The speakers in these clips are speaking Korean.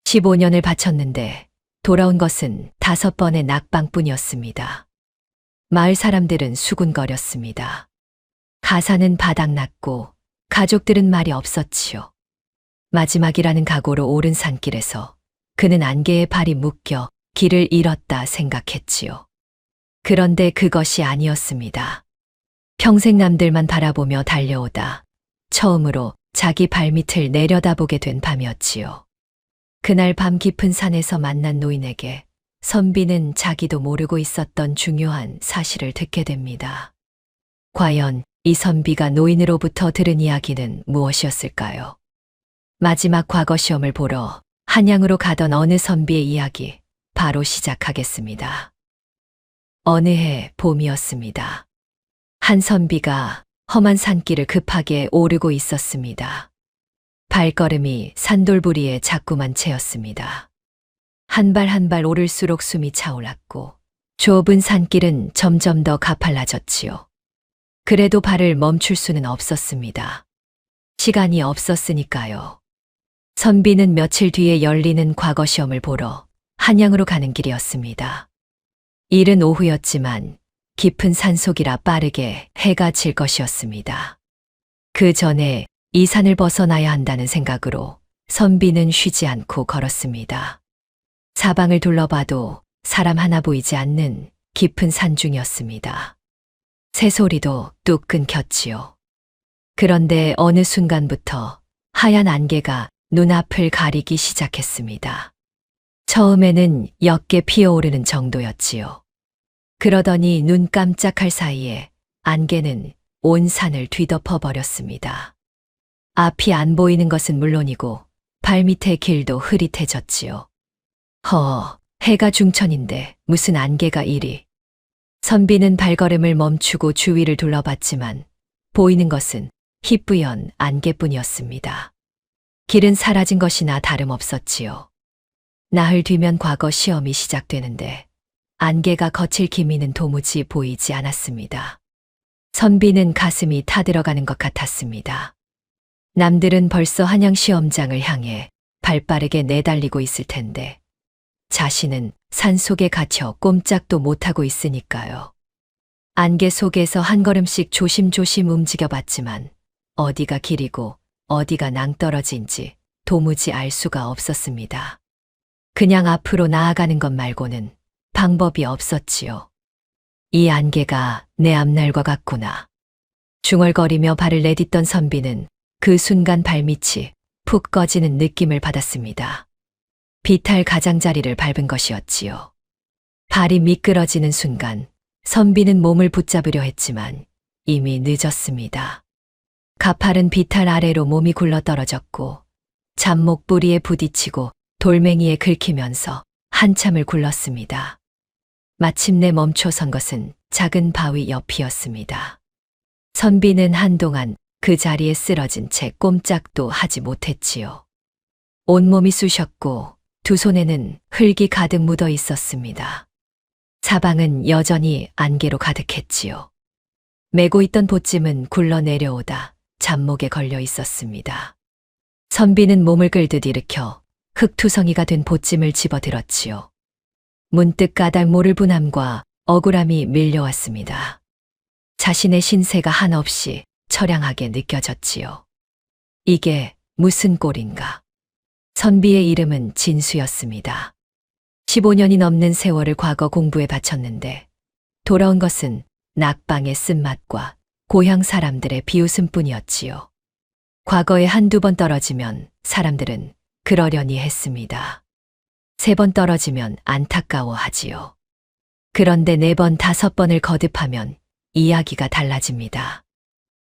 15년을 바쳤는데 돌아온 것은 5번의 낙방뿐이었습니다. 마을 사람들은 수군거렸습니다. 가사는 바닥났고 가족들은 말이 없었지요. 마지막이라는 각오로 오른 산길에서 그는 안개에 발이 묶여 길을 잃었다 생각했지요. 그런데 그것이 아니었습니다. 평생 남들만 바라보며 달려오다 처음으로 자기 발밑을 내려다보게 된 밤이었지요. 그날 밤 깊은 산에서 만난 노인에게 선비는 자기도 모르고 있었던 중요한 사실을 듣게 됩니다. 과연 이 선비가 노인으로부터 들은 이야기는 무엇이었을까요? 마지막 과거 시험을 보러 한양으로 가던 어느 선비의 이야기 바로 시작하겠습니다. 어느 해 봄이었습니다. 한 선비가 험한 산길을 급하게 오르고 있었습니다. 발걸음이 산돌부리에 자꾸만 채였습니다. 한 발 한 발 오를수록 숨이 차올랐고 좁은 산길은 점점 더 가팔라졌지요. 그래도 발을 멈출 수는 없었습니다. 시간이 없었으니까요. 선비는 며칠 뒤에 열리는 과거 시험을 보러 한양으로 가는 길이었습니다. 이른 오후였지만 깊은 산속이라 빠르게 해가 질 것이었습니다. 그 전에 이 산을 벗어나야 한다는 생각으로 선비는 쉬지 않고 걸었습니다. 사방을 둘러봐도 사람 하나 보이지 않는 깊은 산중이었습니다. 새소리도 뚝 끊겼지요. 그런데 어느 순간부터 하얀 안개가 눈앞을 가리기 시작했습니다. 처음에는 옅게 피어오르는 정도였지요. 그러더니 눈 깜짝할 사이에 안개는 온 산을 뒤덮어 버렸습니다. 앞이 안 보이는 것은 물론이고 발밑의 길도 흐릿해졌지요. 해가 중천인데 무슨 안개가 이리. 선비는 발걸음을 멈추고 주위를 둘러봤지만 보이는 것은 희뿌연 안개뿐이었습니다. 길은 사라진 것이나 다름없었지요. 나흘 뒤면 과거 시험이 시작되는데 안개가 거칠 기미는 도무지 보이지 않았습니다. 선비는 가슴이 타들어가는 것 같았습니다. 남들은 벌써 한양 시험장을 향해 발빠르게 내달리고 있을 텐데 자신은 산속에 갇혀 꼼짝도 못하고 있으니까요. 안개 속에서 한 걸음씩 조심조심 움직여봤지만 어디가 길이고 어디가 낭떠러지인지 도무지 알 수가 없었습니다. 그냥 앞으로 나아가는 것 말고는 방법이 없었지요. 이 안개가 내 앞날과 같구나. 중얼거리며 발을 내딛던 선비는 그 순간 발밑이 푹 꺼지는 느낌을 받았습니다. 비탈 가장자리를 밟은 것이었지요. 발이 미끄러지는 순간 선비는 몸을 붙잡으려 했지만 이미 늦었습니다. 가파른 비탈 아래로 몸이 굴러떨어졌고 잡목 뿌리에 부딪히고 돌멩이에 긁히면서 한참을 굴렀습니다. 마침내 멈춰선 것은 작은 바위 옆이었습니다. 선비는 한동안 그 자리에 쓰러진 채 꼼짝도 하지 못했지요. 온몸이 쑤셨고 두 손에는 흙이 가득 묻어 있었습니다. 사방은 여전히 안개로 가득했지요. 메고 있던 보찜은 굴러 내려오다 잡목에 걸려 있었습니다. 선비는 몸을 끌듯 일으켜 흙투성이가 된 보찜을 집어들었지요. 문득 까닭 모를 분함과 억울함이 밀려왔습니다. 자신의 신세가 한없이 처량하게 느껴졌지요. 이게 무슨 꼴인가. 선비의 이름은 진수였습니다. 15년이 넘는 세월을 과거 공부에 바쳤는데 돌아온 것은 낙방의 쓴맛과 고향 사람들의 비웃음뿐이었지요. 과거에 한두 번 떨어지면 사람들은 그러려니 했습니다. 3번 떨어지면 안타까워하지요. 그런데 4번, 5번을 거듭하면 이야기가 달라집니다.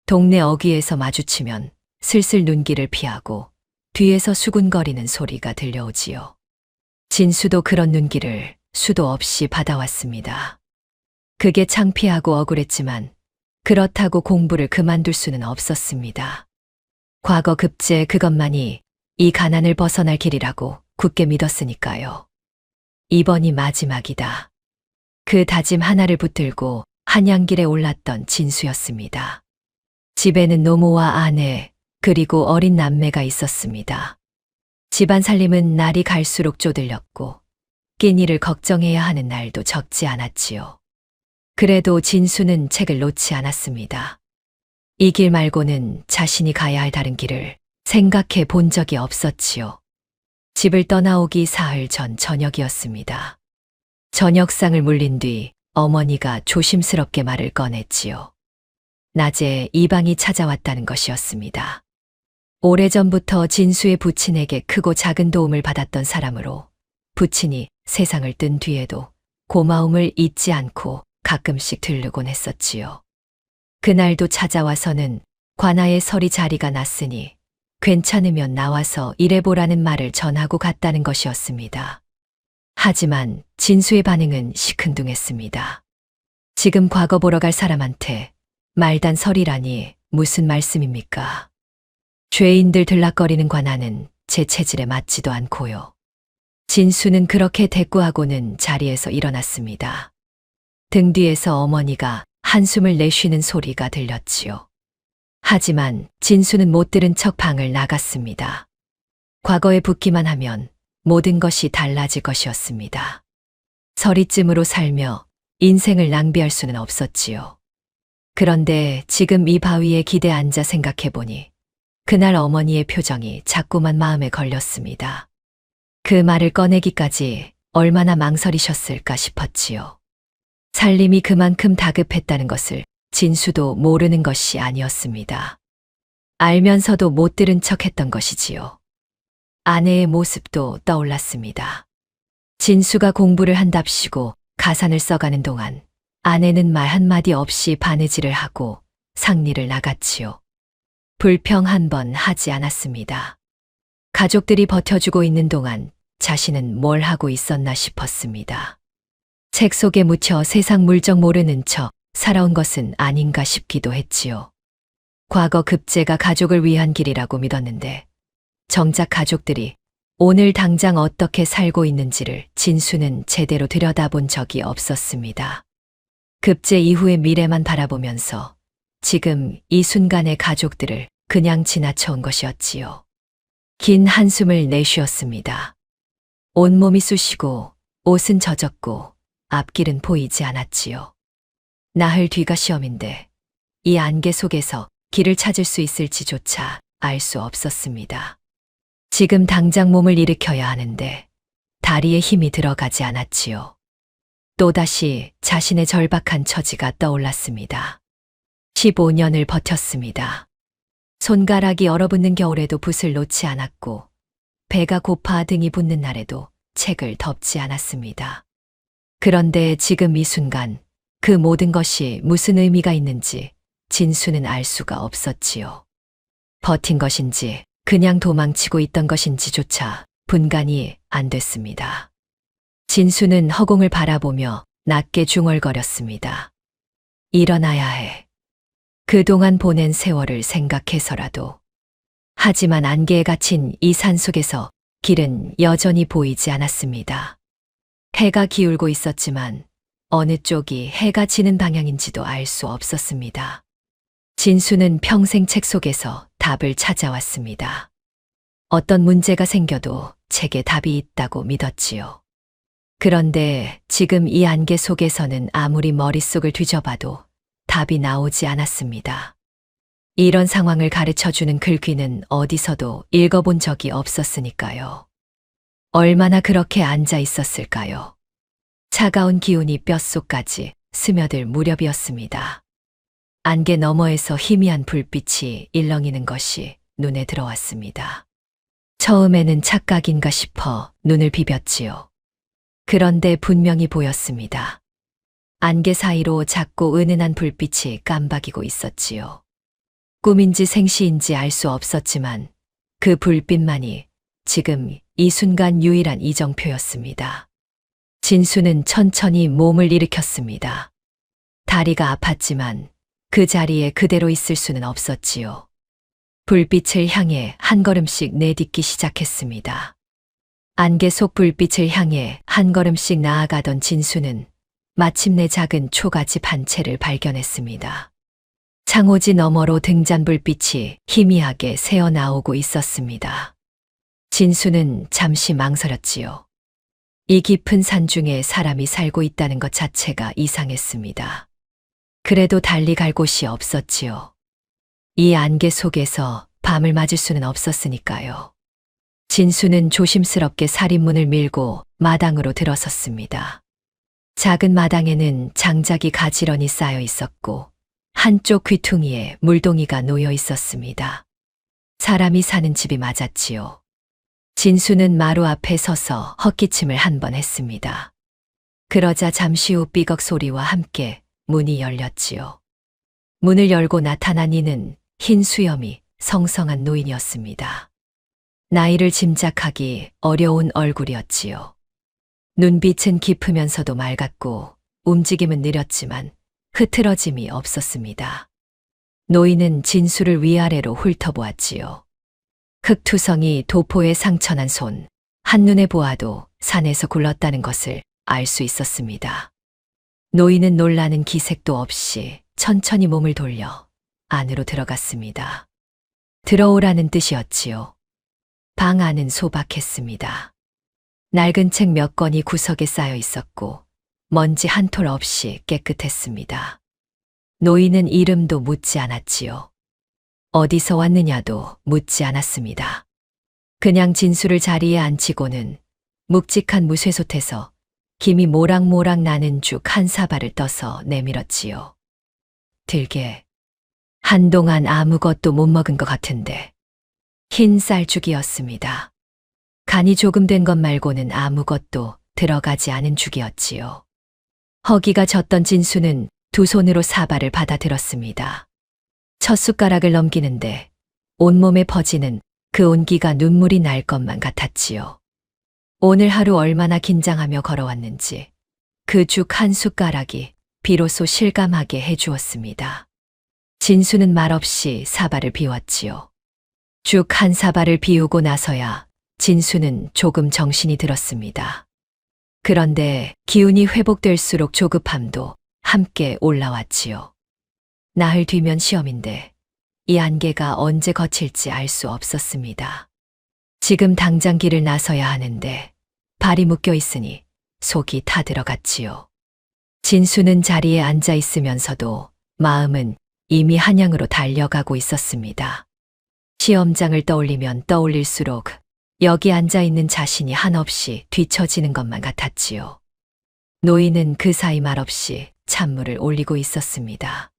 동네 어귀에서 마주치면 슬슬 눈길을 피하고 뒤에서 수군거리는 소리가 들려오지요. 진수도 그런 눈길을 수도 없이 받아왔습니다. 그게 창피하고 억울했지만 그렇다고 공부를 그만둘 수는 없었습니다. 과거 급제 그것만이 이 가난을 벗어날 길이라고 굳게 믿었으니까요. 이번이 마지막이다. 그 다짐 하나를 붙들고 한양길에 올랐던 진수였습니다. 집에는 노모와 아내 그리고 어린 남매가 있었습니다. 집안 살림은 날이 갈수록 쪼들렸고 끼니를 걱정해야 하는 날도 적지 않았지요. 그래도 진수는 책을 놓지 않았습니다. 이 길 말고는 자신이 가야 할 다른 길을 생각해 본 적이 없었지요. 집을 떠나오기 사흘 전 저녁이었습니다. 저녁상을 물린 뒤 어머니가 조심스럽게 말을 꺼냈지요. 낮에 이방이 찾아왔다는 것이었습니다. 오래전부터 진수의 부친에게 크고 작은 도움을 받았던 사람으로 부친이 세상을 뜬 뒤에도 고마움을 잊지 않고 가끔씩 들르곤 했었지요. 그날도 찾아와서는 관아에 서리 자리가 났으니 괜찮으면 나와서 일해보라는 말을 전하고 갔다는 것이었습니다. 하지만 진수의 반응은 시큰둥했습니다. 지금 과거 보러 갈 사람한테 말단 설이라니 무슨 말씀입니까? 죄인들 들락거리는 관아는 제 체질에 맞지도 않고요. 진수는 그렇게 대꾸하고는 자리에서 일어났습니다. 등 뒤에서 어머니가 한숨을 내쉬는 소리가 들렸지요. 하지만 진수는 못 들은 척 방을 나갔습니다. 과거에 붙기만 하면 모든 것이 달라질 것이었습니다. 서리쯤으로 살며 인생을 낭비할 수는 없었지요. 그런데 지금 이 바위에 기대 앉아 생각해보니 그날 어머니의 표정이 자꾸만 마음에 걸렸습니다. 그 말을 꺼내기까지 얼마나 망설이셨을까 싶었지요. 살림이 그만큼 다급했다는 것을 진수도 모르는 것이 아니었습니다. 알면서도 못 들은 척 했던 것이지요. 아내의 모습도 떠올랐습니다. 진수가 공부를 한답시고 가산을 써가는 동안 아내는 말 한마디 없이 바느질을 하고 상리를 나갔지요. 불평 한 번 하지 않았습니다. 가족들이 버텨주고 있는 동안 자신은 뭘 하고 있었나 싶었습니다. 책 속에 묻혀 세상 물정 모르는 척 살아온 것은 아닌가 싶기도 했지요. 과거 급제가 가족을 위한 길이라고 믿었는데 정작 가족들이 오늘 당장 어떻게 살고 있는지를 진수는 제대로 들여다본 적이 없었습니다. 급제 이후의 미래만 바라보면서 지금 이 순간의 가족들을 그냥 지나쳐온 것이었지요. 긴 한숨을 내쉬었습니다. 온몸이 쑤시고 옷은 젖었고 앞길은 보이지 않았지요. 나흘 뒤가 시험인데 이 안개 속에서 길을 찾을 수 있을지조차 알 수 없었습니다. 지금 당장 몸을 일으켜야 하는데 다리에 힘이 들어가지 않았지요. 또다시 자신의 절박한 처지가 떠올랐습니다. 15년을 버텼습니다. 손가락이 얼어붙는 겨울에도 붓을 놓지 않았고 배가 고파 등이 붓는 날에도 책을 덮지 않았습니다. 그런데 지금 이 순간 그 모든 것이 무슨 의미가 있는지 진수는 알 수가 없었지요. 버틴 것인지 그냥 도망치고 있던 것인지조차 분간이 안 됐습니다. 진수는 허공을 바라보며 낮게 중얼거렸습니다. 일어나야 해. 그동안 보낸 세월을 생각해서라도. 하지만 안개에 갇힌 이 산속에서 길은 여전히 보이지 않았습니다. 해가 기울고 있었지만 어느 쪽이 해가 지는 방향인지도 알 수 없었습니다. 진수는 평생 책 속에서 답을 찾아왔습니다. 어떤 문제가 생겨도 책에 답이 있다고 믿었지요. 그런데 지금 이 안개 속에서는 아무리 머릿속을 뒤져봐도 답이 나오지 않았습니다. 이런 상황을 가르쳐주는 글귀는 어디서도 읽어본 적이 없었으니까요. 얼마나 그렇게 앉아 있었을까요? 차가운 기운이 뼛속까지 스며들 무렵이었습니다. 안개 너머에서 희미한 불빛이 일렁이는 것이 눈에 들어왔습니다. 처음에는 착각인가 싶어 눈을 비볐지요. 그런데 분명히 보였습니다. 안개 사이로 작고 은은한 불빛이 깜박이고 있었지요. 꿈인지 생시인지 알 수 없었지만 그 불빛만이 지금 이 순간 유일한 이정표였습니다. 진수는 천천히 몸을 일으켰습니다. 다리가 아팠지만 그 자리에 그대로 있을 수는 없었지요. 불빛을 향해 한 걸음씩 내딛기 시작했습니다. 안개 속 불빛을 향해 한 걸음씩 나아가던 진수는 마침내 작은 초가집 한 채를 발견했습니다. 창호지 너머로 등잔 불빛이 희미하게 새어나오고 있었습니다. 진수는 잠시 망설였지요. 이 깊은 산 중에 사람이 살고 있다는 것 자체가 이상했습니다. 그래도 달리 갈 곳이 없었지요. 이 안개 속에서 밤을 맞을 수는 없었으니까요. 진수는 조심스럽게 살인문을 밀고 마당으로 들어섰습니다. 작은 마당에는 장작이 가지런히 쌓여 있었고 한쪽 귀퉁이에 물동이가 놓여 있었습니다. 사람이 사는 집이 맞았지요. 진수는 마루 앞에 서서 헛기침을 한 번 했습니다. 그러자 잠시 후 삐걱 소리와 함께 문이 열렸지요. 문을 열고 나타난 이는 흰 수염이 성성한 노인이었습니다. 나이를 짐작하기 어려운 얼굴이었지요. 눈빛은 깊으면서도 맑았고 움직임은 느렸지만 흐트러짐이 없었습니다. 노인은 진수를 위아래로 훑어보았지요. 흙투성이 도포에 상처난 손, 한눈에 보아도 산에서 굴렀다는 것을 알 수 있었습니다. 노인은 놀라는 기색도 없이 천천히 몸을 돌려 안으로 들어갔습니다. 들어오라는 뜻이었지요. 방 안은 소박했습니다. 낡은 책 몇 권이 구석에 쌓여 있었고 먼지 한 톨 없이 깨끗했습니다. 노인은 이름도 묻지 않았지요. 어디서 왔느냐도 묻지 않았습니다. 그냥 진수를 자리에 앉히고는 묵직한 무쇠솥에서 김이 모락모락 나는 죽 한 사발을 떠서 내밀었지요. 들게. 한동안 아무것도 못 먹은 것 같은데. 흰 쌀죽이었습니다. 간이 조금 된 것 말고는 아무것도 들어가지 않은 죽이었지요. 허기가 졌던 진수는 두 손으로 사발을 받아들었습니다. 첫 숟가락을 넘기는데 온몸에 퍼지는 그 온기가 눈물이 날 것만 같았지요. 오늘 하루 얼마나 긴장하며 걸어왔는지 그 죽 한 숟가락이 비로소 실감하게 해주었습니다. 진수는 말없이 사발을 비웠지요. 죽 한 사발을 비우고 나서야 진수는 조금 정신이 들었습니다. 그런데 기운이 회복될수록 조급함도 함께 올라왔지요. 나흘 뒤면 시험인데 이 안개가 언제 거칠지 알 수 없었습니다. 지금 당장 길을 나서야 하는데 발이 묶여 있으니 속이 타들어갔지요. 진수는 자리에 앉아 있으면서도 마음은 이미 한양으로 달려가고 있었습니다. 시험장을 떠올리면 떠올릴수록 여기 앉아 있는 자신이 한없이 뒤처지는 것만 같았지요. 노인은 그 사이 말없이 찬물을 올리고 있었습니다.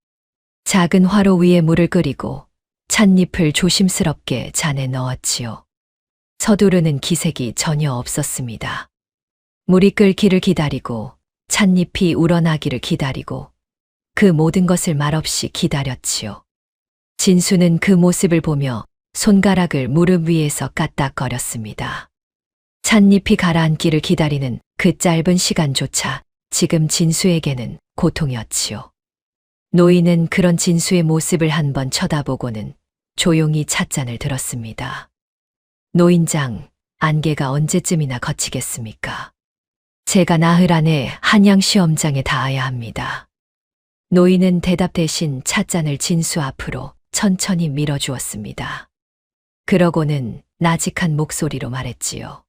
작은 화로 위에 물을 끓이고 찻잎을 조심스럽게 잔에 넣었지요. 서두르는 기색이 전혀 없었습니다. 물이 끓기를 기다리고 찻잎이 우러나기를 기다리고 그 모든 것을 말없이 기다렸지요. 진수는 그 모습을 보며 손가락을 무릎 위에서 까딱거렸습니다. 찻잎이 가라앉기를 기다리는 그 짧은 시간조차 지금 진수에게는 고통이었지요. 노인은 그런 진수의 모습을 한번 쳐다보고는 조용히 찻잔을 들었습니다. 노인장, 안개가 언제쯤이나 거치겠습니까? 제가 나흘 안에 한양 시험장에 닿아야 합니다. 노인은 대답 대신 찻잔을 진수 앞으로 천천히 밀어주었습니다. 그러고는 나직한 목소리로 말했지요.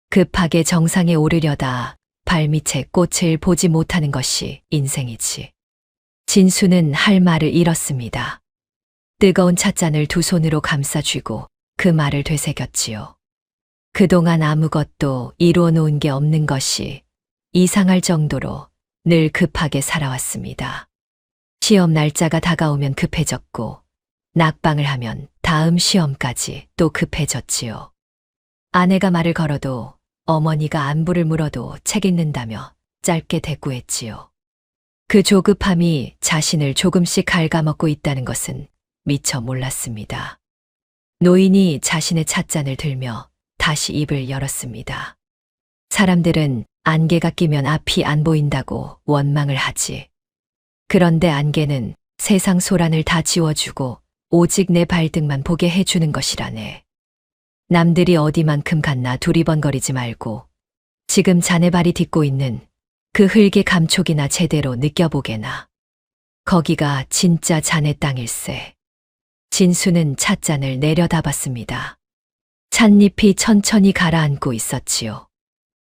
급하게 정상에 오르려다 발밑에 꽃을 보지 못하는 것이 인생이지. 진수는 할 말을 잃었습니다. 뜨거운 찻잔을 두 손으로 감싸쥐고 그 말을 되새겼지요. 그동안 아무것도 이루어 놓은 게 없는 것이 이상할 정도로 늘 급하게 살아왔습니다. 시험 날짜가 다가오면 급해졌고 낙방을 하면 다음 시험까지 또 급해졌지요. 아내가 말을 걸어도 어머니가 안부를 물어도 책 읽는다며 짧게 대꾸했지요. 그 조급함이 자신을 조금씩 갉아먹고 있다는 것은 미처 몰랐습니다. 노인이 자신의 찻잔을 들며 다시 입을 열었습니다. 사람들은 안개가 끼면 앞이 안 보인다고 원망을 하지. 그런데 안개는 세상 소란을 다 지워주고 오직 내 발등만 보게 해주는 것이라네. 남들이 어디만큼 갔나 두리번거리지 말고 지금 자네 발이 딛고 있는 그 흙의 감촉이나 제대로 느껴보게나. 거기가 진짜 자네 땅일세. 진수는 찻잔을 내려다봤습니다. 찻잎이 천천히 가라앉고 있었지요.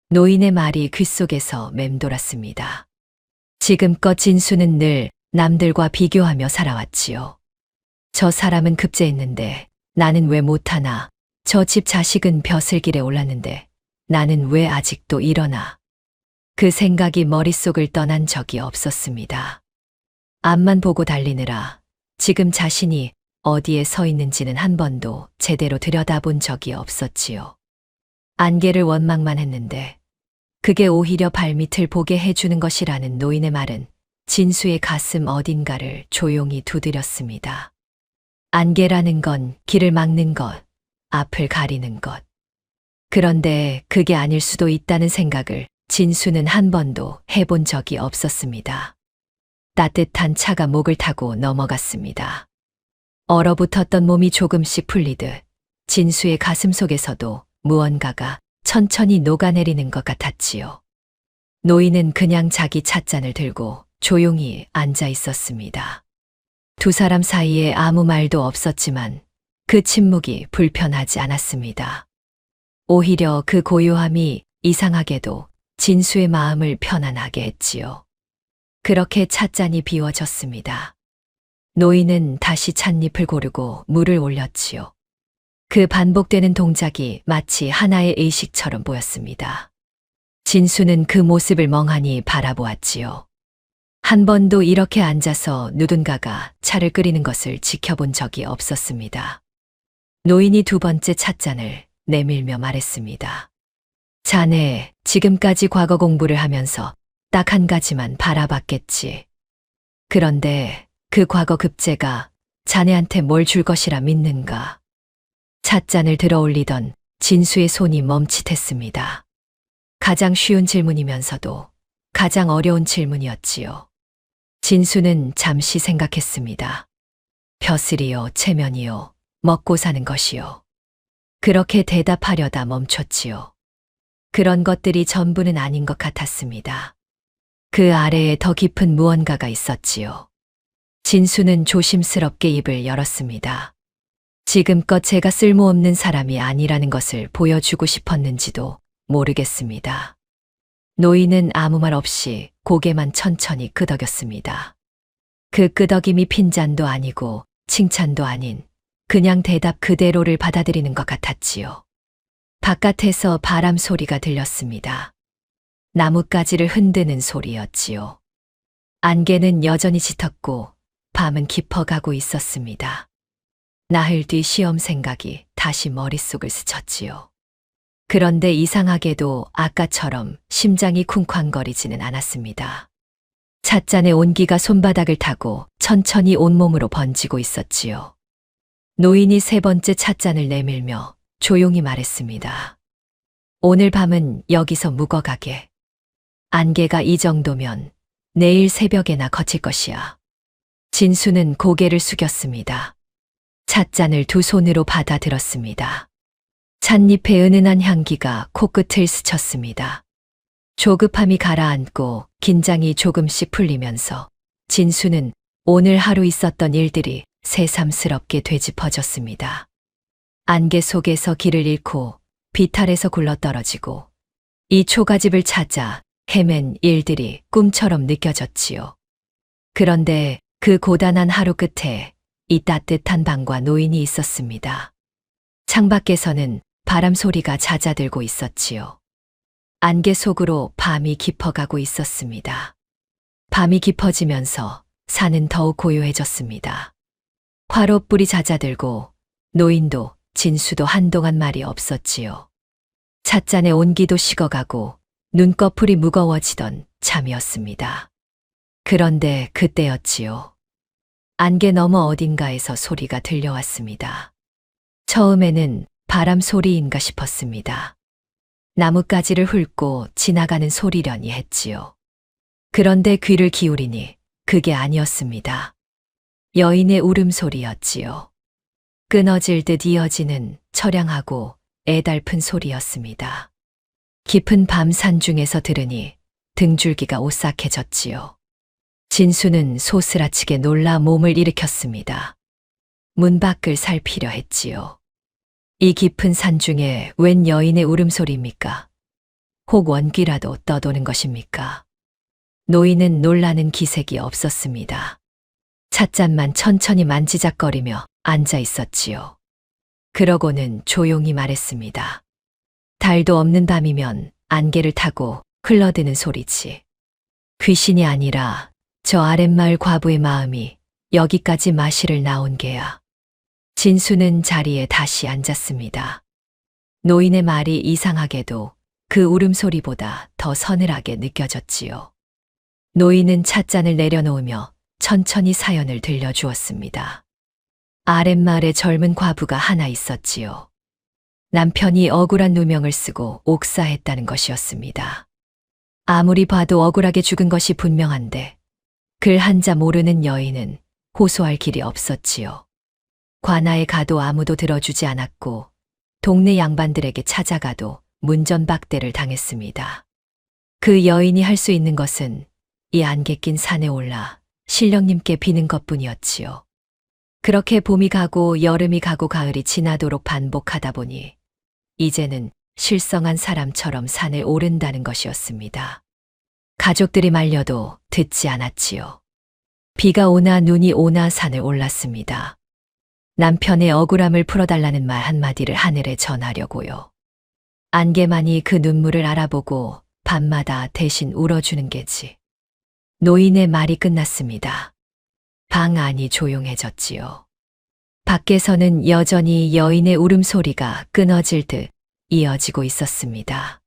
노인의 말이 귓속에서 맴돌았습니다. 지금껏 진수는 늘 남들과 비교하며 살아왔지요. 저 사람은 급제했는데 나는 왜 못하나? 저 집 자식은 벼슬길에 올랐는데 나는 왜 아직도 이러나? 그 생각이 머릿속을 떠난 적이 없었습니다. 앞만 보고 달리느라 지금 자신이 어디에 서 있는지는 한 번도 제대로 들여다본 적이 없었지요. 안개를 원망만 했는데 그게 오히려 발밑을 보게 해주는 것이라는 노인의 말은 진수의 가슴 어딘가를 조용히 두드렸습니다. 안개라는 건 길을 막는 것, 앞을 가리는 것. 그런데 그게 아닐 수도 있다는 생각을 진수는 한 번도 해본 적이 없었습니다. 따뜻한 차가 목을 타고 넘어갔습니다. 얼어붙었던 몸이 조금씩 풀리듯 진수의 가슴 속에서도 무언가가 천천히 녹아내리는 것 같았지요. 노인은 그냥 자기 찻잔을 들고 조용히 앉아 있었습니다. 두 사람 사이에 아무 말도 없었지만 그 침묵이 불편하지 않았습니다. 오히려 그 고요함이 이상하게도 진수의 마음을 편안하게 했지요. 그렇게 찻잔이 비워졌습니다. 노인은 다시 찻잎을 고르고 물을 올렸지요. 그 반복되는 동작이 마치 하나의 의식처럼 보였습니다. 진수는 그 모습을 멍하니 바라보았지요. 한 번도 이렇게 앉아서 누군가가 차를 끓이는 것을 지켜본 적이 없었습니다. 노인이 두 번째 찻잔을 내밀며 말했습니다. 자네, 지금까지 과거 공부를 하면서 딱 한 가지만 바라봤겠지. 그런데 그 과거 급제가 자네한테 뭘 줄 것이라 믿는가? 찻잔을 들어 올리던 진수의 손이 멈칫했습니다. 가장 쉬운 질문이면서도 가장 어려운 질문이었지요. 진수는 잠시 생각했습니다. 벼슬이요, 체면이요, 먹고 사는 것이요. 그렇게 대답하려다 멈췄지요. 그런 것들이 전부는 아닌 것 같았습니다. 그 아래에 더 깊은 무언가가 있었지요. 진수는 조심스럽게 입을 열었습니다. 지금껏 제가 쓸모없는 사람이 아니라는 것을 보여주고 싶었는지도 모르겠습니다. 노인은 아무 말 없이 고개만 천천히 끄덕였습니다. 그 끄덕임이 핀잔도 아니고 칭찬도 아닌 그냥 대답 그대로를 받아들이는 것 같았지요. 바깥에서 바람 소리가 들렸습니다. 나뭇가지를 흔드는 소리였지요. 안개는 여전히 짙었고 밤은 깊어가고 있었습니다. 나흘 뒤 시험 생각이 다시 머릿속을 스쳤지요. 그런데 이상하게도 아까처럼 심장이 쿵쾅거리지는 않았습니다. 찻잔의 온기가 손바닥을 타고 천천히 온몸으로 번지고 있었지요. 노인이 세 번째 찻잔을 내밀며 조용히 말했습니다. 오늘 밤은 여기서 묵어가게. 안개가 이 정도면 내일 새벽에나 거칠 것이야. 진수는 고개를 숙였습니다. 찻잔을 두 손으로 받아들었습니다. 찻잎의 은은한 향기가 코끝을 스쳤습니다. 조급함이 가라앉고 긴장이 조금씩 풀리면서 진수는 오늘 하루 있었던 일들이 새삼스럽게 되짚어졌습니다. 안개 속에서 길을 잃고 비탈에서 굴러떨어지고 이 초가집을 찾아 헤맨 일들이 꿈처럼 느껴졌지요. 그런데 그 고단한 하루 끝에 이 따뜻한 방과 노인이 있었습니다. 창밖에서는 바람 소리가 잦아들고 있었지요. 안개 속으로 밤이 깊어가고 있었습니다. 밤이 깊어지면서 산은 더욱 고요해졌습니다. 화롯불이 잦아들고 노인도 진수도 한동안 말이 없었지요. 찻잔의 온기도 식어가고 눈꺼풀이 무거워지던 잠이었습니다. 그런데 그때였지요. 안개 너머 어딘가에서 소리가 들려왔습니다. 처음에는 바람 소리인가 싶었습니다. 나뭇가지를 훑고 지나가는 소리려니 했지요. 그런데 귀를 기울이니 그게 아니었습니다. 여인의 울음소리였지요. 끊어질 듯 이어지는 처량하고 애달픈 소리였습니다. 깊은 밤 산중에서 들으니 등줄기가 오싹해졌지요. 진수는 소스라치게 놀라 몸을 일으켰습니다. 문 밖을 살피려 했지요. 이 깊은 산 중에 웬 여인의 울음소리입니까? 혹 원귀라도 떠도는 것입니까? 노인은 놀라는 기색이 없었습니다. 찻잔만 천천히 만지작거리며 앉아 있었지요. 그러고는 조용히 말했습니다. 달도 없는 밤이면 안개를 타고 흘러드는 소리지. 귀신이 아니라 저 아랫마을 과부의 마음이 여기까지 마시를 나온 게야. 진수는 자리에 다시 앉았습니다. 노인의 말이 이상하게도 그 울음소리보다 더 서늘하게 느껴졌지요. 노인은 찻잔을 내려놓으며 천천히 사연을 들려주었습니다. 아랫마을에 젊은 과부가 하나 있었지요. 남편이 억울한 누명을 쓰고 옥사했다는 것이었습니다. 아무리 봐도 억울하게 죽은 것이 분명한데 글 한자 모르는 여인은 호소할 길이 없었지요. 관아에 가도 아무도 들어주지 않았고 동네 양반들에게 찾아가도 문전박대를 당했습니다. 그 여인이 할 수 있는 것은 이 안개 낀 산에 올라 신령님께 비는 것뿐이었지요. 그렇게 봄이 가고 여름이 가고 가을이 지나도록 반복하다 보니 이제는 실성한 사람처럼 산에 오른다는 것이었습니다. 가족들이 말려도 듣지 않았지요. 비가 오나 눈이 오나 산을 올랐습니다. 남편의 억울함을 풀어달라는 말 한마디를 하늘에 전하려고요. 안개만이 그 눈물을 알아보고 밤마다 대신 울어주는 게지. 노인의 말이 끝났습니다. 방 안이 조용해졌지요. 밖에서는 여전히 여인의 울음소리가 끊어질 듯 이어지고 있었습니다.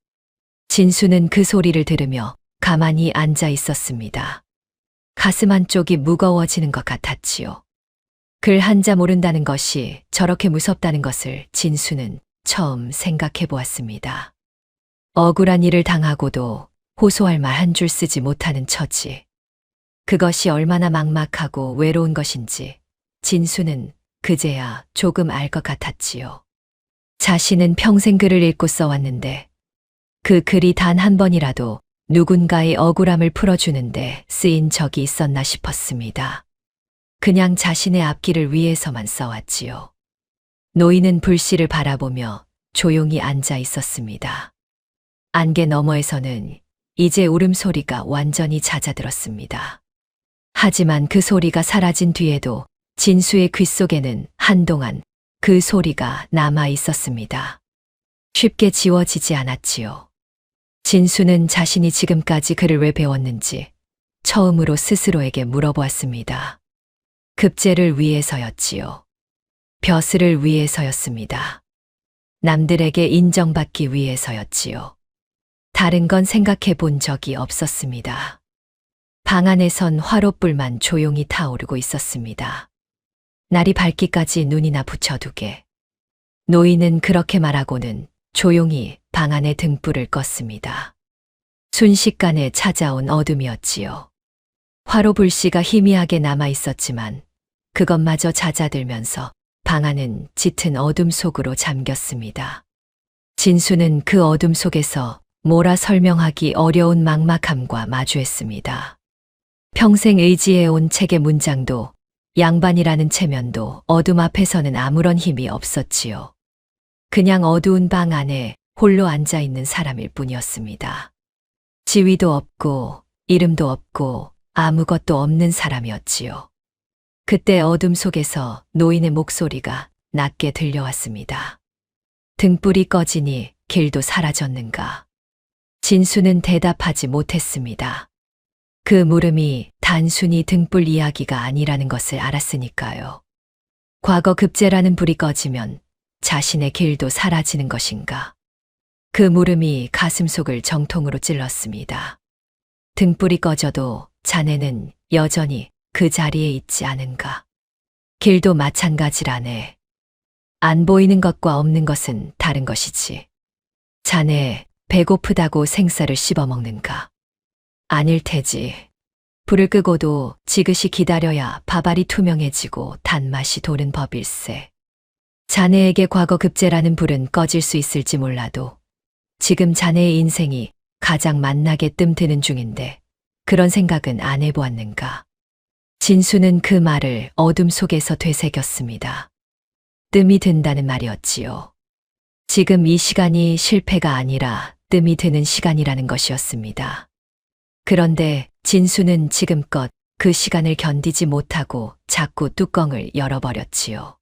진수는 그 소리를 들으며 가만히 앉아 있었습니다. 가슴 한쪽이 무거워지는 것 같았지요. 글 한자 모른다는 것이 저렇게 무섭다는 것을 진수는 처음 생각해 보았습니다. 억울한 일을 당하고도 호소할 말 한 줄 쓰지 못하는 처지. 그것이 얼마나 막막하고 외로운 것인지 진수는 그제야 조금 알 것 같았지요. 자신은 평생 글을 읽고 써왔는데 그 글이 단 한 번이라도 누군가의 억울함을 풀어주는데 쓰인 적이 있었나 싶었습니다. 그냥 자신의 앞길을 위해서만 써왔지요. 노인은 불씨를 바라보며 조용히 앉아 있었습니다. 안개 너머에서는 이제 울음소리가 완전히 잦아들었습니다. 하지만 그 소리가 사라진 뒤에도 진수의 귓속에는 한동안 그 소리가 남아 있었습니다. 쉽게 지워지지 않았지요. 진수는 자신이 지금까지 글을 왜 배웠는지 처음으로 스스로에게 물어보았습니다. 급제를 위해서였지요. 벼슬을 위해서였습니다. 남들에게 인정받기 위해서였지요. 다른 건 생각해 본 적이 없었습니다. 방 안에선 화롯불만 조용히 타오르고 있었습니다. 날이 밝기까지 눈이나 붙여두게. 노인은 그렇게 말하고는 조용히 방 안에 등불을 껐습니다. 순식간에 찾아온 어둠이었지요. 화로불씨가 희미하게 남아 있었지만 그것마저 잦아들면서 방 안은 짙은 어둠 속으로 잠겼습니다. 진수는 그 어둠 속에서 뭐라 설명하기 어려운 막막함과 마주했습니다. 평생 의지해온 책의 문장도 양반이라는 체면도 어둠 앞에서는 아무런 힘이 없었지요. 그냥 어두운 방 안에 홀로 앉아 있는 사람일 뿐이었습니다. 지위도 없고 이름도 없고 아무것도 없는 사람이었지요. 그때 어둠 속에서 노인의 목소리가 낮게 들려왔습니다. 등불이 꺼지니 길도 사라졌는가? 진수는 대답하지 못했습니다. 그 물음이 단순히 등불 이야기가 아니라는 것을 알았으니까요. 과거 급제라는 불이 꺼지면 자신의 길도 사라지는 것인가? 그 물음이 가슴속을 정통으로 찔렀습니다. 등불이 꺼져도 자네는 여전히 그 자리에 있지 않은가? 길도 마찬가지라네. 안 보이는 것과 없는 것은 다른 것이지. 자네 배고프다고 생쌀을 씹어먹는가? 아닐 테지. 불을 끄고도 지그시 기다려야 밥알이 투명해지고 단맛이 도는 법일세. 자네에게 과거 급제라는 불은 꺼질 수 있을지 몰라도 지금 자네의 인생이 가장 만나게 뜸드는 중인데 그런 생각은 안 해보았는가? 진수는 그 말을 어둠 속에서 되새겼습니다. 뜸이 든다는 말이었지요. 지금 이 시간이 실패가 아니라 뜸이 드는 시간이라는 것이었습니다. 그런데 진수는 지금껏 그 시간을 견디지 못하고 자꾸 뚜껑을 열어버렸지요.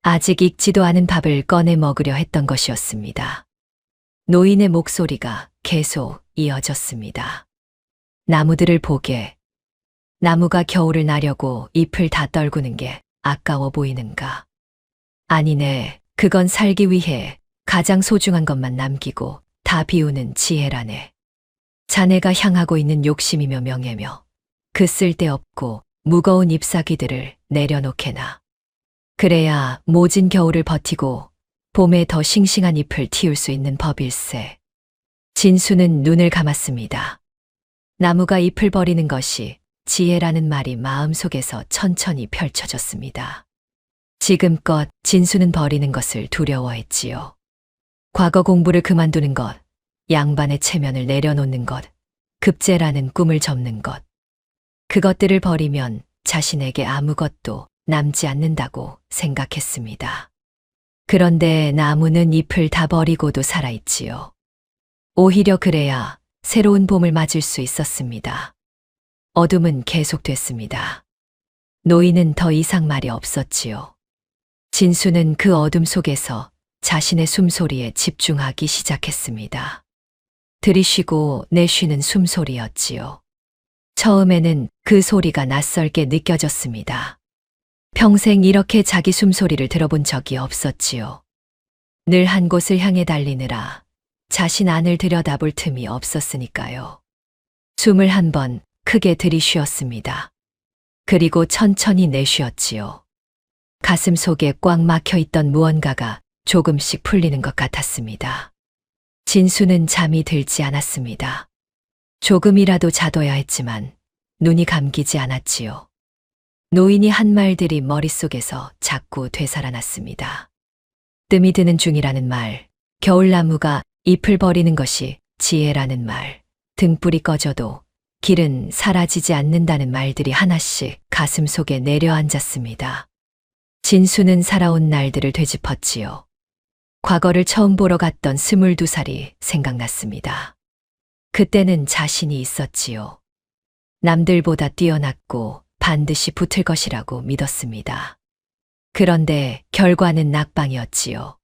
아직 익지도 않은 밥을 꺼내 먹으려 했던 것이었습니다. 노인의 목소리가 계속 이어졌습니다. 나무들을 보게. 나무가 겨울을 나려고 잎을 다 떨구는 게 아까워 보이는가? 아니네, 그건 살기 위해 가장 소중한 것만 남기고 다 비우는 지혜라네. 자네가 향하고 있는 욕심이며 명예며 그 쓸데없고 무거운 잎사귀들을 내려놓게나. 그래야 모진 겨울을 버티고 봄에 더 싱싱한 잎을 틔울 수 있는 법일세. 진수는 눈을 감았습니다. 나무가 잎을 버리는 것이 지혜라는 말이 마음속에서 천천히 펼쳐졌습니다. 지금껏 진수는 버리는 것을 두려워했지요. 과거 공부를 그만두는 것, 양반의 체면을 내려놓는 것, 급제라는 꿈을 접는 것. 그것들을 버리면 자신에게 아무것도 남지 않는다고 생각했습니다. 그런데 나무는 잎을 다 버리고도 살아있지요. 오히려 그래야 새로운 봄을 맞을 수 있었습니다. 어둠은 계속됐습니다. 노인은 더 이상 말이 없었지요. 진수는 그 어둠 속에서 자신의 숨소리에 집중하기 시작했습니다. 들이쉬고 내쉬는 숨소리였지요. 처음에는 그 소리가 낯설게 느껴졌습니다. 평생 이렇게 자기 숨소리를 들어본 적이 없었지요. 늘 한 곳을 향해 달리느라 자신 안을 들여다볼 틈이 없었으니까요. 숨을 한 번 크게 들이쉬었습니다. 그리고 천천히 내쉬었지요. 가슴 속에 꽉 막혀 있던 무언가가 조금씩 풀리는 것 같았습니다. 진수는 잠이 들지 않았습니다. 조금이라도 자둬야 했지만 눈이 감기지 않았지요. 노인이 한 말들이 머릿속에서 자꾸 되살아났습니다. 뜸이 드는 중이라는 말, 겨울나무가 잎을 버리는 것이 지혜라는 말, 등불이 꺼져도 길은 사라지지 않는다는 말들이 하나씩 가슴 속에 내려앉았습니다. 진수는 살아온 날들을 되짚었지요. 과거를 처음 보러 갔던 22살이 생각났습니다. 그때는 자신이 있었지요. 남들보다 뛰어났고 반드시 붙을 것이라고 믿었습니다. 그런데 결과는 낙방이었지요.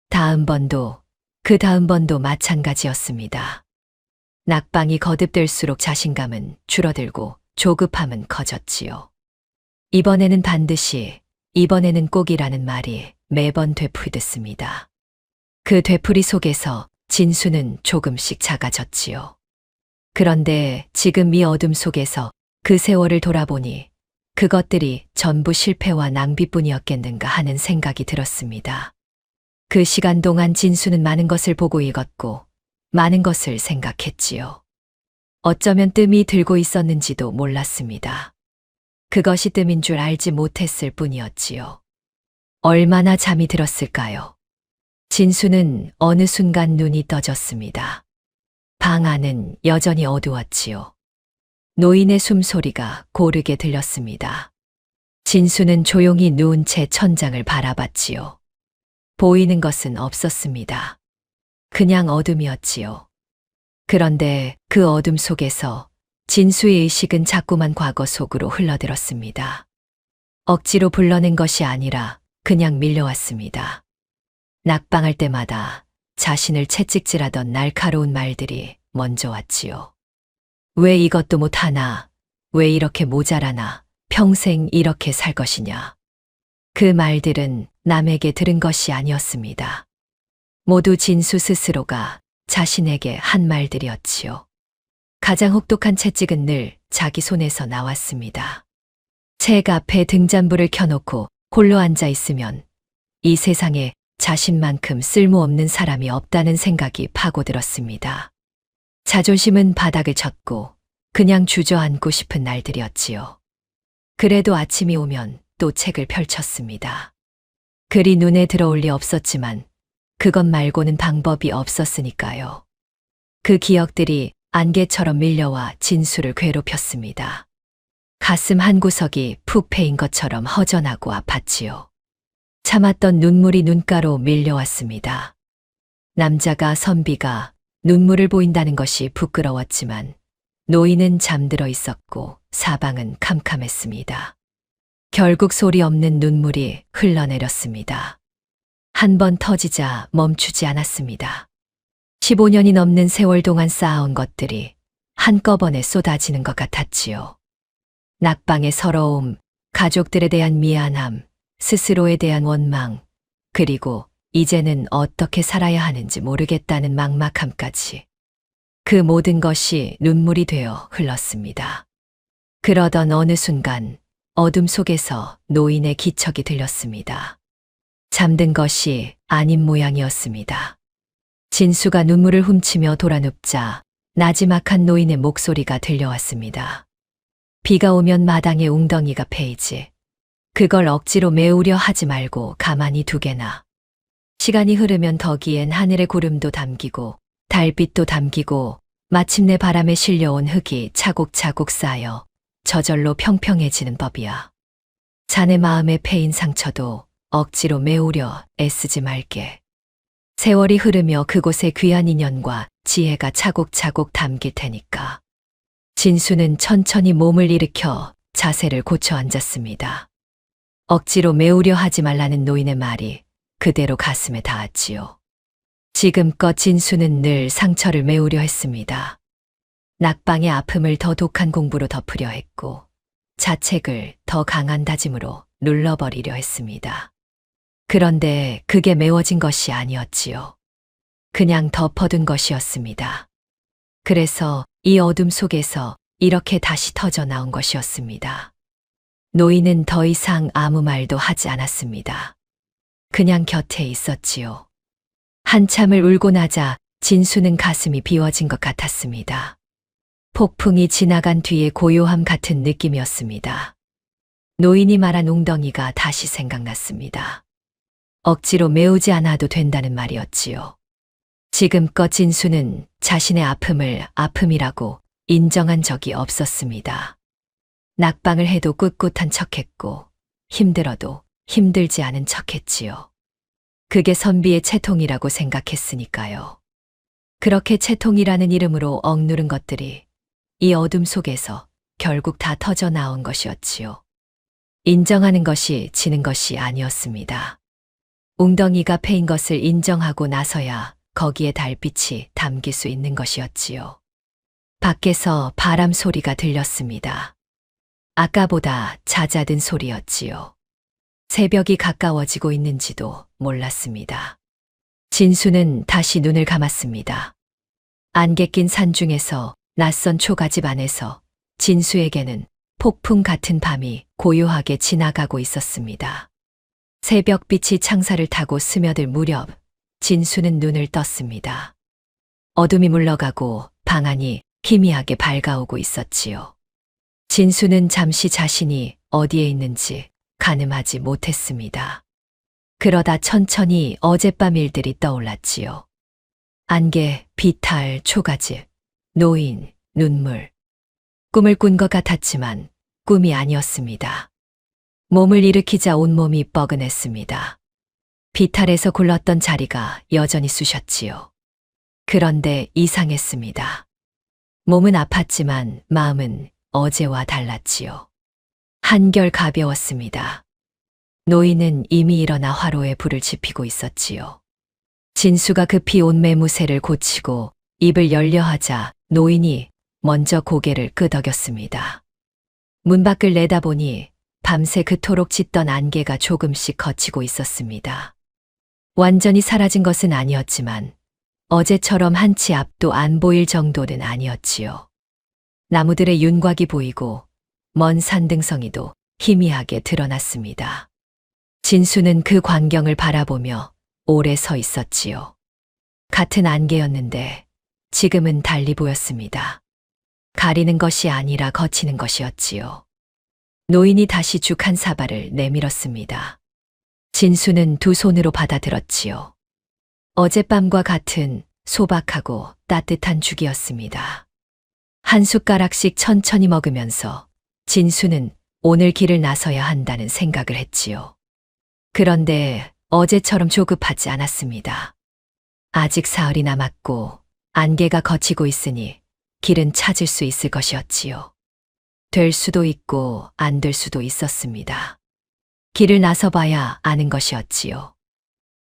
다음 번도 그 다음 번도 마찬가지였습니다. 낙방이 거듭될수록 자신감은 줄어들고 조급함은 커졌지요. 이번에는 반드시, 이번에는 꼭이라는 말이 매번 되풀이됐습니다. 그 되풀이 속에서 진수는 조금씩 작아졌지요. 그런데 지금 이 어둠 속에서 그 세월을 돌아보니 그것들이 전부 실패와 낭비뿐이었겠는가 하는 생각이 들었습니다. 그 시간 동안 진수는 많은 것을 보고 읽었고 많은 것을 생각했지요. 어쩌면 뜸이 들고 있었는지도 몰랐습니다. 그것이 뜸인 줄 알지 못했을 뿐이었지요. 얼마나 잠이 들었을까요? 진수는 어느 순간 눈이 떠졌습니다. 방 안은 여전히 어두웠지요. 노인의 숨소리가 고르게 들렸습니다. 진수는 조용히 누운 채 천장을 바라봤지요. 보이는 것은 없었습니다. 그냥 어둠이었지요. 그런데 그 어둠 속에서 진수의 의식은 자꾸만 과거 속으로 흘러들었습니다. 억지로 불러낸 것이 아니라 그냥 밀려왔습니다. 낙방할 때마다 자신을 채찍질하던 날카로운 말들이 먼저 왔지요. 왜 이것도 못하나? 왜 이렇게 모자라나? 평생 이렇게 살 것이냐? 그 말들은 남에게 들은 것이 아니었습니다. 모두 진수 스스로가 자신에게 한 말들이었지요. 가장 혹독한 채찍은 늘 자기 손에서 나왔습니다. 책 앞에 등잔불을 켜놓고 홀로 앉아 있으면 이 세상에 자신만큼 쓸모없는 사람이 없다는 생각이 파고들었습니다. 자존심은 바닥을 쳤고 그냥 주저앉고 싶은 날들이었지요. 그래도 아침이 오면 또 책을 펼쳤습니다. 글이 눈에 들어올 리 없었지만 그것 말고는 방법이 없었으니까요. 그 기억들이 안개처럼 밀려와 진수를 괴롭혔습니다. 가슴 한구석이 푹 패인 것처럼 허전하고 아팠지요. 참았던 눈물이 눈가로 밀려왔습니다. 남자가 선비가 눈물을 보인다는 것이 부끄러웠지만 노인은 잠들어 있었고 사방은 캄캄했습니다. 결국 소리 없는 눈물이 흘러내렸습니다. 한 번 터지자 멈추지 않았습니다. 15년이 넘는 세월 동안 쌓아온 것들이 한꺼번에 쏟아지는 것 같았지요. 낙방의 서러움, 가족들에 대한 미안함, 스스로에 대한 원망, 그리고 이제는 어떻게 살아야 하는지 모르겠다는 막막함까지. 그 모든 것이 눈물이 되어 흘렀습니다. 그러던 어느 순간 어둠 속에서 노인의 기척이 들렸습니다. 잠든 것이 아닌 모양이었습니다. 진수가 눈물을 훔치며 돌아눕자 나지막한 노인의 목소리가 들려왔습니다. 비가 오면 마당에 웅덩이가 패이지. 그걸 억지로 메우려 하지 말고 가만히 두게나. 시간이 흐르면 덕이엔 하늘의 구름도 담기고 달빛도 담기고 마침내 바람에 실려온 흙이 차곡차곡 쌓여 저절로 평평해지는 법이야. 자네 마음에 패인 상처도 억지로 메우려 애쓰지 말게. 세월이 흐르며 그곳에 귀한 인연과 지혜가 차곡차곡 담길 테니까. 진수는 천천히 몸을 일으켜 자세를 고쳐 앉았습니다. 억지로 메우려 하지 말라는 노인의 말이 그대로 가슴에 닿았지요. 지금껏 진수는 늘 상처를 메우려 했습니다. 낙방의 아픔을 더 독한 공부로 덮으려 했고 자책을 더 강한 다짐으로 눌러버리려 했습니다. 그런데 그게 메워진 것이 아니었지요. 그냥 덮어둔 것이었습니다. 그래서 이 어둠 속에서 이렇게 다시 터져 나온 것이었습니다. 노인은 더 이상 아무 말도 하지 않았습니다. 그냥 곁에 있었지요. 한참을 울고 나자 진수는 가슴이 비워진 것 같았습니다. 폭풍이 지나간 뒤의 고요함 같은 느낌이었습니다. 노인이 말한 웅덩이가 다시 생각났습니다. 억지로 메우지 않아도 된다는 말이었지요. 지금껏 진수는 자신의 아픔을 아픔이라고 인정한 적이 없었습니다. 낙방을 해도 꿋꿋한 척했고 힘들어도 힘들지 않은 척했지요. 그게 선비의 채통이라고 생각했으니까요. 그렇게 채통이라는 이름으로 억누른 것들이 이 어둠 속에서 결국 다 터져 나온 것이었지요. 인정하는 것이 지는 것이 아니었습니다. 웅덩이가 패인 것을 인정하고 나서야 거기에 달빛이 담길 수 있는 것이었지요. 밖에서 바람 소리가 들렸습니다. 아까보다 잦아든 소리였지요. 새벽이 가까워지고 있는지도 몰랐습니다. 진수는 다시 눈을 감았습니다. 안개 낀 산중에서 낯선 초가집 안에서 진수에게는 폭풍 같은 밤이 고요하게 지나가고 있었습니다. 새벽빛이 창살을 타고 스며들 무렵 진수는 눈을 떴습니다. 어둠이 물러가고 방 안이 희미하게 밝아오고 있었지요. 진수는 잠시 자신이 어디에 있는지 가늠하지 못했습니다. 그러다 천천히 어젯밤 일들이 떠올랐지요. 안개, 비탈, 초가집, 노인, 눈물. 꿈을 꾼 것 같았지만 꿈이 아니었습니다. 몸을 일으키자 온몸이 뻐근했습니다. 비탈에서 굴렀던 자리가 여전히 쑤셨지요. 그런데 이상했습니다. 몸은 아팠지만 마음은 어제와 달랐지요. 한결 가벼웠습니다. 노인은 이미 일어나 화로에 불을 지피고 있었지요. 진수가 급히 옷매무새를 고치고 입을 열려 하자 노인이 먼저 고개를 끄덕였습니다. 문 밖을 내다보니 밤새 그토록 짙던 안개가 조금씩 걷히고 있었습니다. 완전히 사라진 것은 아니었지만 어제처럼 한 치 앞도 안 보일 정도는 아니었지요. 나무들의 윤곽이 보이고 먼 산등성이도 희미하게 드러났습니다. 진수는 그 광경을 바라보며 오래 서 있었지요. 같은 안개였는데 지금은 달리 보였습니다. 가리는 것이 아니라 거치는 것이었지요. 노인이 다시 죽 한 사발을 내밀었습니다. 진수는 두 손으로 받아들었지요. 어젯밤과 같은 소박하고 따뜻한 죽이었습니다. 한 숟가락씩 천천히 먹으면서 진수는 오늘 길을 나서야 한다는 생각을 했지요. 그런데 어제처럼 조급하지 않았습니다. 아직 사흘이 남았고 안개가 걷히고 있으니 길은 찾을 수 있을 것이었지요. 될 수도 있고 안 될 수도 있었습니다. 길을 나서봐야 아는 것이었지요.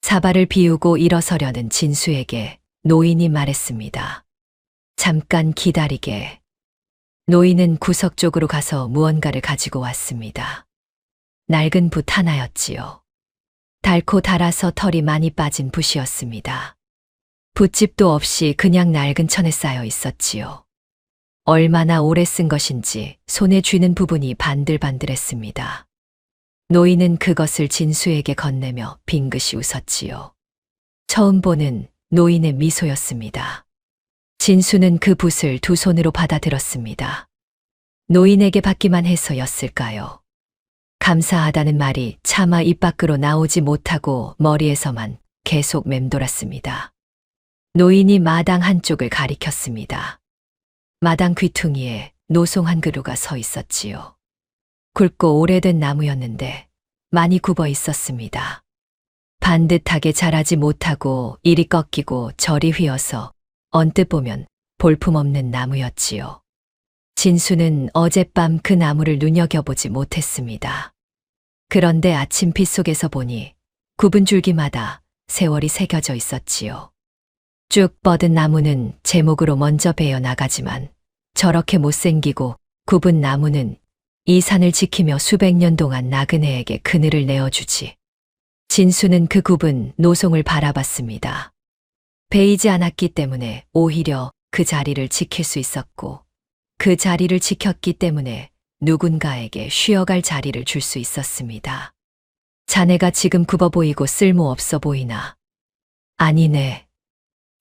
사발을 비우고 일어서려는 진수에게 노인이 말했습니다. 잠깐 기다리게. 노인은 구석 쪽으로 가서 무언가를 가지고 왔습니다. 낡은 붓 하나였지요. 닳고 닳아서 털이 많이 빠진 붓이었습니다. 붓집도 없이 그냥 낡은 천에 쌓여 있었지요. 얼마나 오래 쓴 것인지 손에 쥐는 부분이 반들반들했습니다. 노인은 그것을 진수에게 건네며 빙긋이 웃었지요. 처음 보는 노인의 미소였습니다. 진수는 그 붓을 두 손으로 받아들었습니다. 노인에게 받기만 해서였을까요? 감사하다는 말이 차마 입 밖으로 나오지 못하고 머리에서만 계속 맴돌았습니다. 노인이 마당 한쪽을 가리켰습니다. 마당 귀퉁이에 노송 한 그루가 서 있었지요. 굵고 오래된 나무였는데 많이 굽어 있었습니다. 반듯하게 자라지 못하고 이리 꺾이고 저리 휘어서 언뜻 보면 볼품없는 나무였지요. 진수는 어젯밤 그 나무를 눈여겨보지 못했습니다. 그런데 아침 빛 속에서 보니 굽은 줄기마다 세월이 새겨져 있었지요. 쭉 뻗은 나무는 제목으로 먼저 베어 나가지만 저렇게 못생기고 굽은 나무는 이 산을 지키며 수백 년 동안 나그네에게 그늘을 내어주지. 진수는 그 굽은 노송을 바라봤습니다. 베이지 않았기 때문에 오히려 그 자리를 지킬 수 있었고 그 자리를 지켰기 때문에 누군가에게 쉬어갈 자리를 줄 수 있었습니다. 자네가 지금 굽어 보이고 쓸모없어 보이나? 아니네.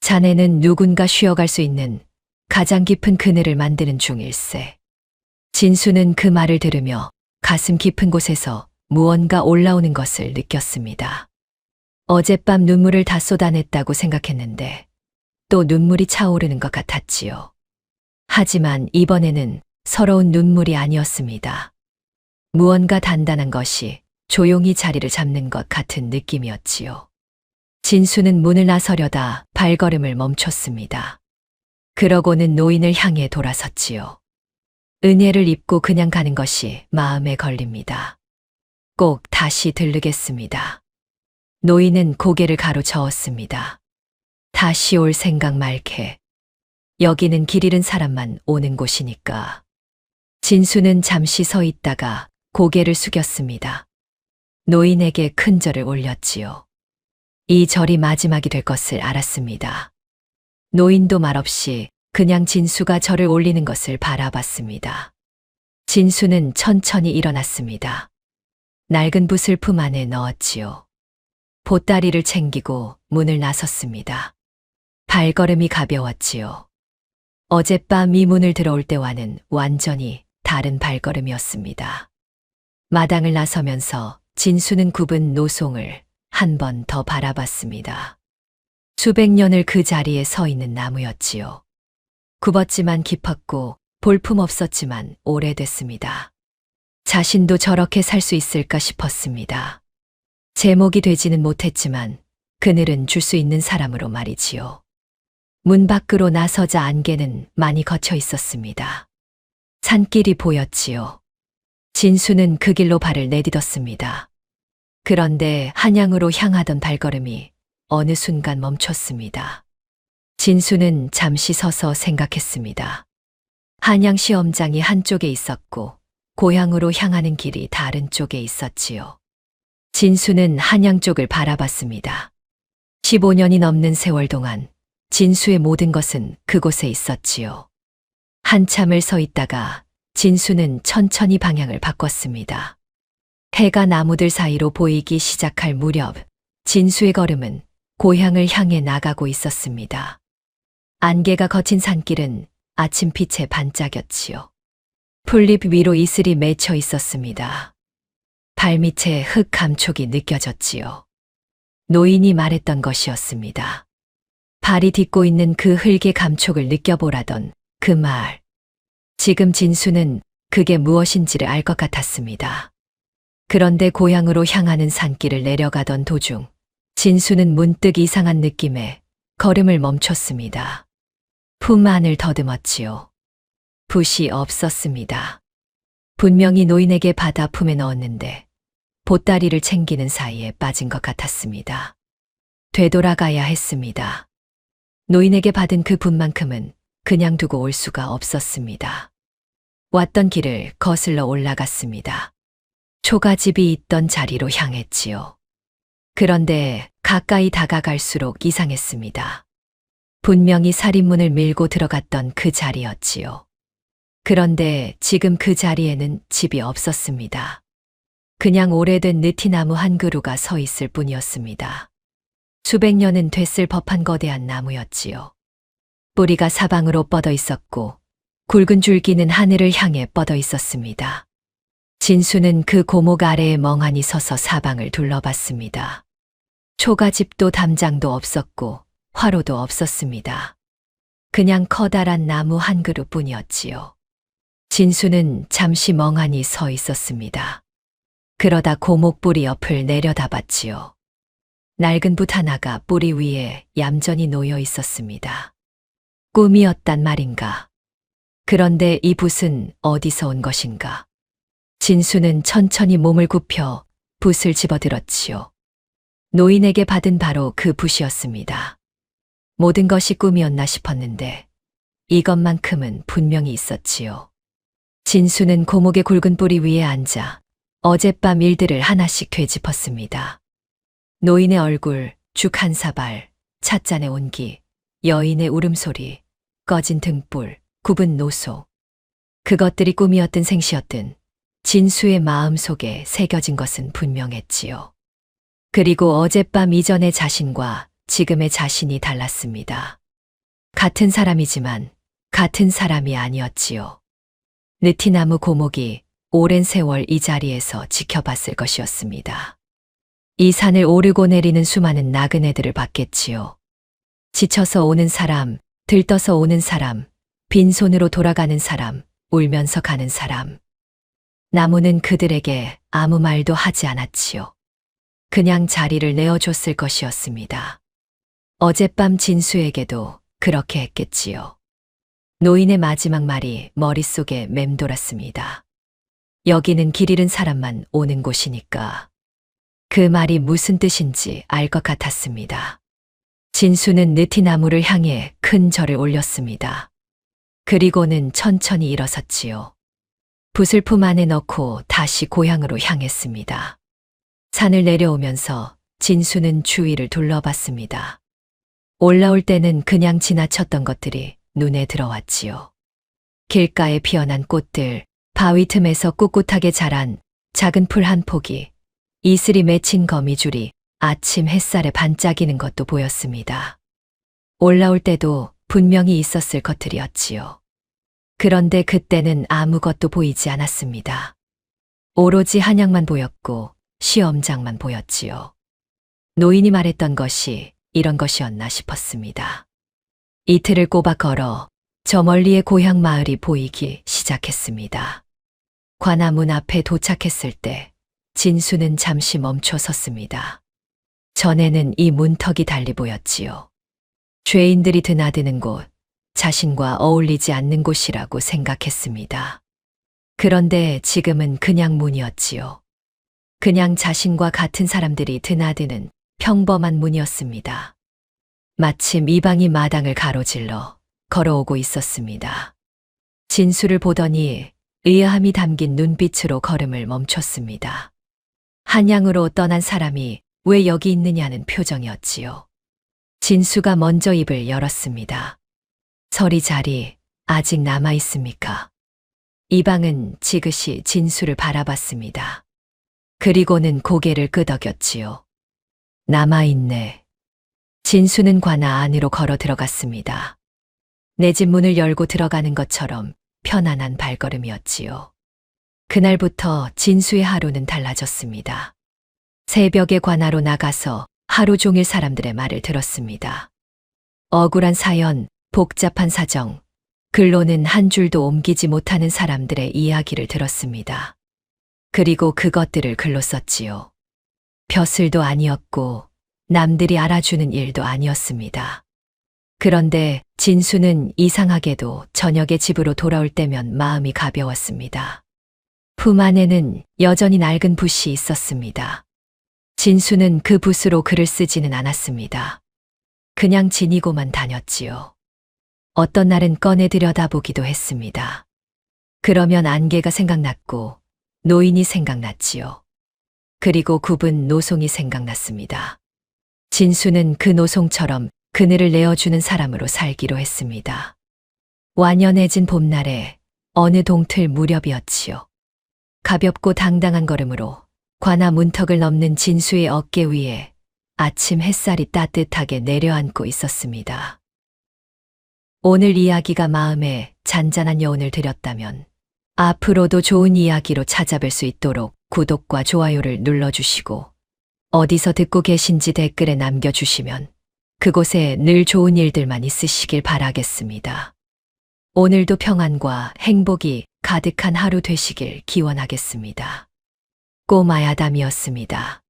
자네는 누군가 쉬어갈 수 있는 가장 깊은 그늘을 만드는 중일세. 진수는 그 말을 들으며 가슴 깊은 곳에서 무언가 올라오는 것을 느꼈습니다. 어젯밤 눈물을 다 쏟아냈다고 생각했는데 또 눈물이 차오르는 것 같았지요. 하지만 이번에는 서러운 눈물이 아니었습니다. 무언가 단단한 것이 조용히 자리를 잡는 것 같은 느낌이었지요. 진수는 문을 나서려다 발걸음을 멈췄습니다. 그러고는 노인을 향해 돌아섰지요. 은혜를 입고 그냥 가는 것이 마음에 걸립니다. 꼭 다시 들르겠습니다. 노인은 고개를 가로저었습니다. 다시 올 생각 말게. 여기는 길 잃은 사람만 오는 곳이니까. 진수는 잠시 서 있다가 고개를 숙였습니다. 노인에게 큰 절을 올렸지요. 이 절이 마지막이 될 것을 알았습니다. 노인도 말없이 그냥 진수가 절을 올리는 것을 바라봤습니다. 진수는 천천히 일어났습니다. 낡은 붓을 품 안에 넣었지요. 보따리를 챙기고 문을 나섰습니다. 발걸음이 가벼웠지요. 어젯밤 이 문을 들어올 때와는 완전히 다른 발걸음이었습니다. 마당을 나서면서 진수는 굽은 노송을 한 번 더 바라봤습니다. 수백 년을 그 자리에 서 있는 나무였지요. 굽었지만 깊었고 볼품 없었지만 오래됐습니다. 자신도 저렇게 살 수 있을까 싶었습니다. 제목이 되지는 못했지만 그늘은 줄 수 있는 사람으로 말이지요. 문 밖으로 나서자 안개는 많이 걷혀 있었습니다. 산길이 보였지요. 진수는 그 길로 발을 내딛었습니다. 그런데 한양으로 향하던 발걸음이 어느 순간 멈췄습니다. 진수는 잠시 서서 생각했습니다. 한양 시험장이 한쪽에 있었고 고향으로 향하는 길이 다른 쪽에 있었지요. 진수는 한양 쪽을 바라봤습니다. 15년이 넘는 세월 동안 진수의 모든 것은 그곳에 있었지요. 한참을 서 있다가 진수는 천천히 방향을 바꿨습니다. 해가 나무들 사이로 보이기 시작할 무렵 진수의 걸음은 고향을 향해 나가고 있었습니다. 안개가 거친 산길은 아침빛에 반짝였지요. 풀잎 위로 이슬이 맺혀 있었습니다. 발밑에 흙 감촉이 느껴졌지요. 노인이 말했던 것이었습니다. 발이 딛고 있는 그 흙의 감촉을 느껴보라던 그 말. 지금 진수는 그게 무엇인지를 알 것 같았습니다. 그런데 고향으로 향하는 산길을 내려가던 도중 진수는 문득 이상한 느낌에 걸음을 멈췄습니다. 품 안을 더듬었지요. 붓이 없었습니다. 분명히 노인에게 받아 품에 넣었는데 보따리를 챙기는 사이에 빠진 것 같았습니다. 되돌아가야 했습니다. 노인에게 받은 그 붓만큼은 그냥 두고 올 수가 없었습니다. 왔던 길을 거슬러 올라갔습니다. 초가집이 있던 자리로 향했지요. 그런데 가까이 다가갈수록 이상했습니다. 분명히 살인문을 밀고 들어갔던 그 자리였지요. 그런데 지금 그 자리에는 집이 없었습니다. 그냥 오래된 느티나무 한 그루가 서 있을 뿐이었습니다. 수백 년은 됐을 법한 거대한 나무였지요. 뿌리가 사방으로 뻗어 있었고 굵은 줄기는 하늘을 향해 뻗어 있었습니다. 진수는 그 고목 아래에 멍하니 서서 사방을 둘러봤습니다. 초가집도 담장도 없었고 화로도 없었습니다. 그냥 커다란 나무 한 그루뿐이었지요. 진수는 잠시 멍하니 서 있었습니다. 그러다 고목 뿌리 옆을 내려다봤지요. 낡은 붓 하나가 뿌리 위에 얌전히 놓여 있었습니다. 꿈이었단 말인가? 그런데 이 붓은 어디서 온 것인가? 진수는 천천히 몸을 굽혀 붓을 집어들었지요. 노인에게 받은 바로 그 붓이었습니다. 모든 것이 꿈이었나 싶었는데 이것만큼은 분명히 있었지요. 진수는 고목의 굵은 뿌리 위에 앉아 어젯밤 일들을 하나씩 되짚었습니다. 노인의 얼굴, 죽 한 사발, 찻잔의 온기, 여인의 울음소리, 꺼진 등불, 굽은 노소. 그것들이 꿈이었든 생시였든 진수의 마음 속에 새겨진 것은 분명했지요. 그리고 어젯밤 이전의 자신과 지금의 자신이 달랐습니다. 같은 사람이지만 같은 사람이 아니었지요. 느티나무 고목이 오랜 세월 이 자리에서 지켜봤을 것이었습니다. 이 산을 오르고 내리는 수많은 나그네들을 봤겠지요. 지쳐서 오는 사람, 들떠서 오는 사람, 빈손으로 돌아가는 사람, 울면서 가는 사람. 나무는 그들에게 아무 말도 하지 않았지요. 그냥 자리를 내어줬을 것이었습니다. 어젯밤 진수에게도 그렇게 했겠지요. 노인의 마지막 말이 머릿속에 맴돌았습니다. 여기는 길 잃은 사람만 오는 곳이니까. 그 말이 무슨 뜻인지 알 것 같았습니다. 진수는 느티나무를 향해 큰 절을 올렸습니다. 그리고는 천천히 일어섰지요. 붓을 품 안에 넣고 다시 고향으로 향했습니다. 산을 내려오면서 진수는 주위를 둘러봤습니다. 올라올 때는 그냥 지나쳤던 것들이 눈에 들어왔지요. 길가에 피어난 꽃들, 바위 틈에서 꿋꿋하게 자란 작은 풀 한 포기, 이슬이 맺힌 거미줄이 아침 햇살에 반짝이는 것도 보였습니다. 올라올 때도 분명히 있었을 것들이었지요. 그런데 그때는 아무것도 보이지 않았습니다. 오로지 한양만 보였고 시험장만 보였지요. 노인이 말했던 것이 이런 것이었나 싶었습니다. 이틀을 꼬박 걸어 저 멀리의 고향 마을이 보이기 시작했습니다. 관아문 앞에 도착했을 때 진수는 잠시 멈춰 섰습니다. 전에는 이 문턱이 달리 보였지요. 죄인들이 드나드는 곳, 자신과 어울리지 않는 곳이라고 생각했습니다. 그런데 지금은 그냥 문이었지요. 그냥 자신과 같은 사람들이 드나드는 평범한 문이었습니다. 마침 이방이 마당을 가로질러 걸어오고 있었습니다. 진수를 보더니 의아함이 담긴 눈빛으로 걸음을 멈췄습니다. 한양으로 떠난 사람이 왜 여기 있느냐는 표정이었지요. 진수가 먼저 입을 열었습니다. 서리 자리 아직 남아 있습니까? 이방은 지그시 진수를 바라봤습니다. 그리고는 고개를 끄덕였지요. 남아있네. 진수는 관아 안으로 걸어 들어갔습니다. 내 집 문을 열고 들어가는 것처럼 편안한 발걸음이었지요. 그날부터 진수의 하루는 달라졌습니다. 새벽에 관아로 나가서 하루 종일 사람들의 말을 들었습니다. 억울한 사연, 복잡한 사정, 글로는 한 줄도 옮기지 못하는 사람들의 이야기를 들었습니다. 그리고 그것들을 글로 썼지요. 벼슬도 아니었고 남들이 알아주는 일도 아니었습니다. 그런데 진수는 이상하게도 저녁에 집으로 돌아올 때면 마음이 가벼웠습니다. 품 안에는 여전히 낡은 붓이 있었습니다. 진수는 그 붓으로 글을 쓰지는 않았습니다. 그냥 지니고만 다녔지요. 어떤 날은 꺼내 들여다보기도 했습니다. 그러면 안개가 생각났고 노인이 생각났지요. 그리고 굽은 노송이 생각났습니다. 진수는 그 노송처럼 그늘을 내어주는 사람으로 살기로 했습니다. 완연해진 봄날에 어느 동틀 무렵이었지요. 가볍고 당당한 걸음으로 관아 문턱을 넘는 진수의 어깨 위에 아침 햇살이 따뜻하게 내려앉고 있었습니다. 오늘 이야기가 마음에 잔잔한 여운을 드렸다면 앞으로도 좋은 이야기로 찾아뵐 수 있도록 구독과 좋아요를 눌러주시고 어디서 듣고 계신지 댓글에 남겨주시면 그곳에 늘 좋은 일들만 있으시길 바라겠습니다. 오늘도 평안과 행복이 가득한 하루 되시길 기원하겠습니다. 꼬마야담이었습니다.